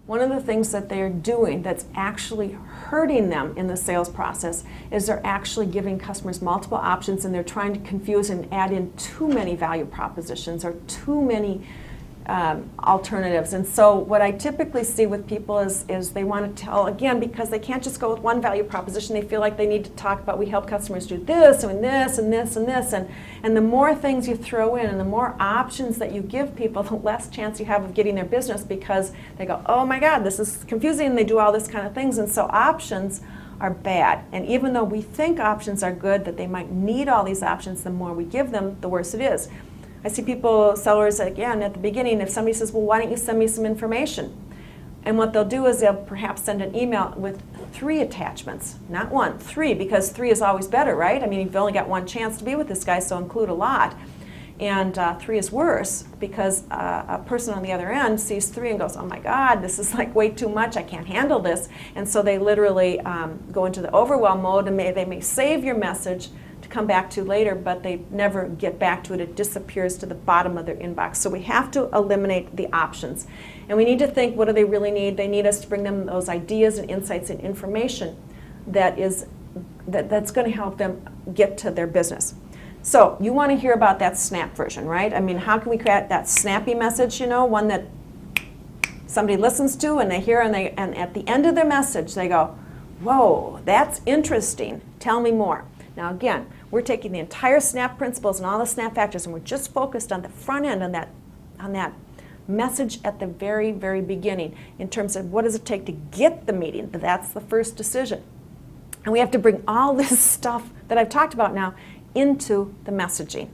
One of the things that they're doing that's actually hurting them in the sales process is they're actually giving customers multiple options, and they're trying to confuse and add in too many value propositions or too many alternatives. And so what I typically see with people is they want to tell, again, because they can't just go with one value proposition, they feel like they need to talk about, we help customers do this and this and this and this. And the more things you throw in and the more options that you give people, the less chance you have of getting their business, because they go, oh my God, this is confusing, and they do all this kind of things. And so options are bad. And even though we think options are good, that they might need all these options, the more we give them, the worse it is. I see people, sellers, again, at the beginning, if somebody says, well, why don't you send me some information? And what they'll do is they'll perhaps send an email with 3 attachments, not 1, 3, because 3 is always better, right? I mean, you've only got 1 chance to be with this guy, so include a lot. And 3 is worse, because a person on the other end sees 3 and goes, oh my God, this is like way too much, I can't handle this. And so they literally go into the overwhelm mode, and they may save your message to come back to later, but they never get back to it. It disappears to the bottom of their inbox. So we have to eliminate the options. And we need to think, what do they really need? They need us to bring them those ideas and insights and information that's going to help them get to their business. So you want to hear about that snap version, right? I mean, how can we create that snappy message, one that somebody listens to and they hear, and at the end of their message they go, whoa, that's interesting, tell me more. Now again, we're taking the entire SNAP principles and all the SNAP factors, and we're just focused on the front end, on that message at the very, very beginning, in terms of what does it take to get the meeting. That's the first decision. And we have to bring all this stuff that I've talked about now into the messaging.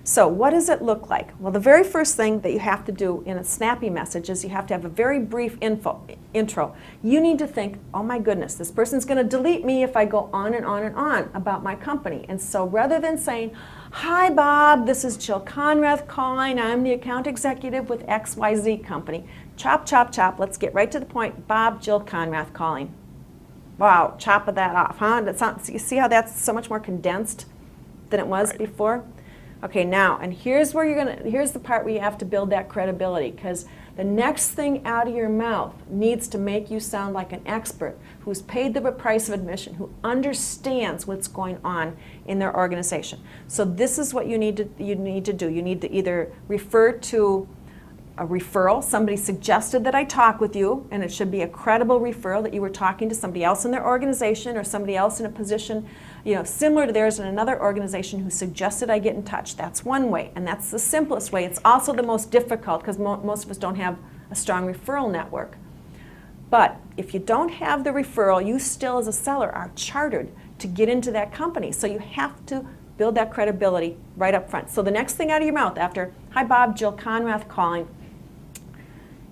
So what does it look like? Well, the very first thing that you have to do in a snappy message is you have to have a very brief intro. You need to think, oh my goodness, this person's going to delete me if I go on and on and on about my company. And so rather than saying, hi Bob, this is Jill Conrath calling, I'm the account executive with XYZ company. Chop, chop, chop, let's get right to the point. Bob, Jill Conrath calling. Wow, chop that off, huh? You see how that's so much more condensed than it was before? Okay, now, and here's the part where you have to build that credibility, because the next thing out of your mouth needs to make you sound like an expert who's paid the price of admission, who understands what's going on in their organization. So this is what you need to do. You need to either refer to a referral. Somebody suggested that I talk with you, and it should be a credible referral that you were talking to somebody else in their organization or somebody else in a position similar to theirs in another organization who suggested I get in touch. That's one way, and that's the simplest way. It's also the most difficult, because most of us don't have a strong referral network. But if you don't have the referral, you still as a seller are chartered to get into that company. So you have to build that credibility right up front. So the next thing out of your mouth after, hi Bob, Jill Conrath calling,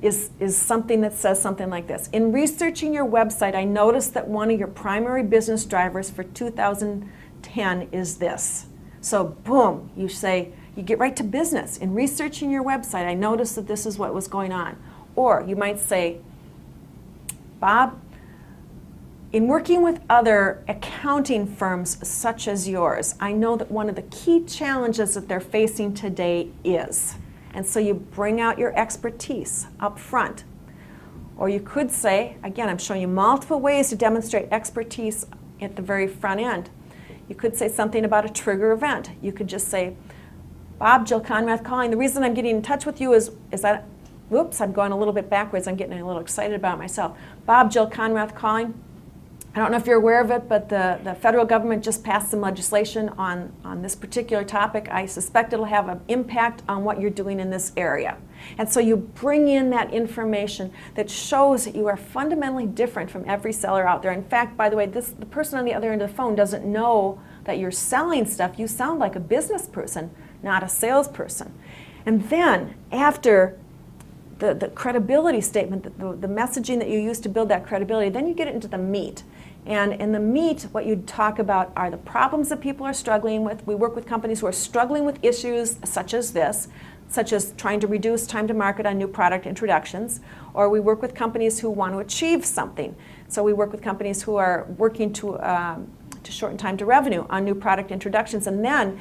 is something that says something like this. In researching your website, I noticed that one of your primary business drivers for 2010 is this. So boom, you get right to business. In researching your website, I noticed that this is what was going on. Or you might say, Bob, in working with other accounting firms such as yours, I know that one of the key challenges that they're facing today is. And so you bring out your expertise up front. Or you could say, again, I'm showing you multiple ways to demonstrate expertise at the very front end. You could say something about a trigger event. You could just say, Bob, Jill Conrath calling. The reason I'm getting in touch with you is that, whoops, I'm going a little bit backwards. I'm getting a little excited about myself. Bob, Jill Conrath calling. I don't know if you're aware of it, but the federal government just passed some legislation on this particular topic. I suspect it'll have an impact on what you're doing in this area. And so you bring in that information that shows that you are fundamentally different from every seller out there. In fact, by the way, the person on the other end of the phone doesn't know that you're selling stuff. You sound like a business person, not a salesperson. And then after the credibility statement, the messaging that you use to build that credibility, then you get into the meat. And in the meat, what you talk about are the problems that people are struggling with. We work with companies who are struggling with issues such as this, such as trying to reduce time to market on new product introductions, or we work with companies who want to achieve something. So we work with companies who are working to shorten time to revenue on new product introductions, and then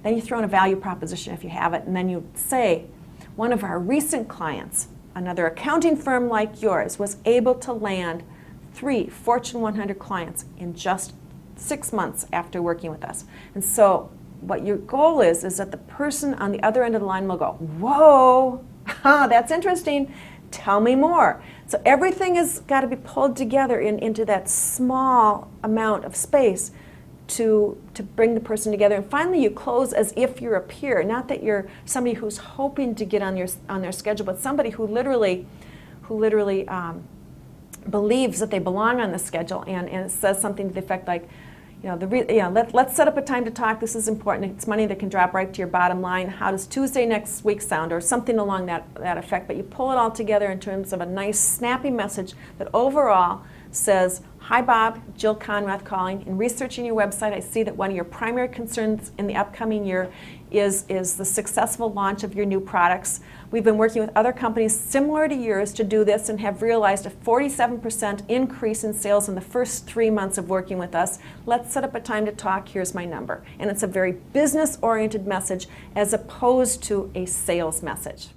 you throw in a value proposition if you have it, and then you say, one of our recent clients another accounting firm like yours was able to land 3 Fortune 100 clients in just 6 months after working with us. And so what your goal is that the person on the other end of the line will go, whoa, that's interesting, tell me more. So everything has got to be pulled together into that small amount of space to bring the person together. And finally you close as if you're a peer, not that you're somebody who's hoping to get on their schedule, but somebody who literally believes that they belong on the schedule, and it says something to the effect like, let's set up a time to talk. This is important. It's money that can drop right to your bottom line. How does Tuesday next week sound, or something along that effect? But you pull it all together in terms of a nice, snappy message that overall says, hi Bob, Jill Conrath calling. In researching your website, I see that one of your primary concerns in the upcoming year is the successful launch of your new products. We've been working with other companies similar to yours to do this and have realized a 47% increase in sales in the first 3 months of working with us. Let's set up a time to talk. Here's my number. And it's a very business-oriented message as opposed to a sales message.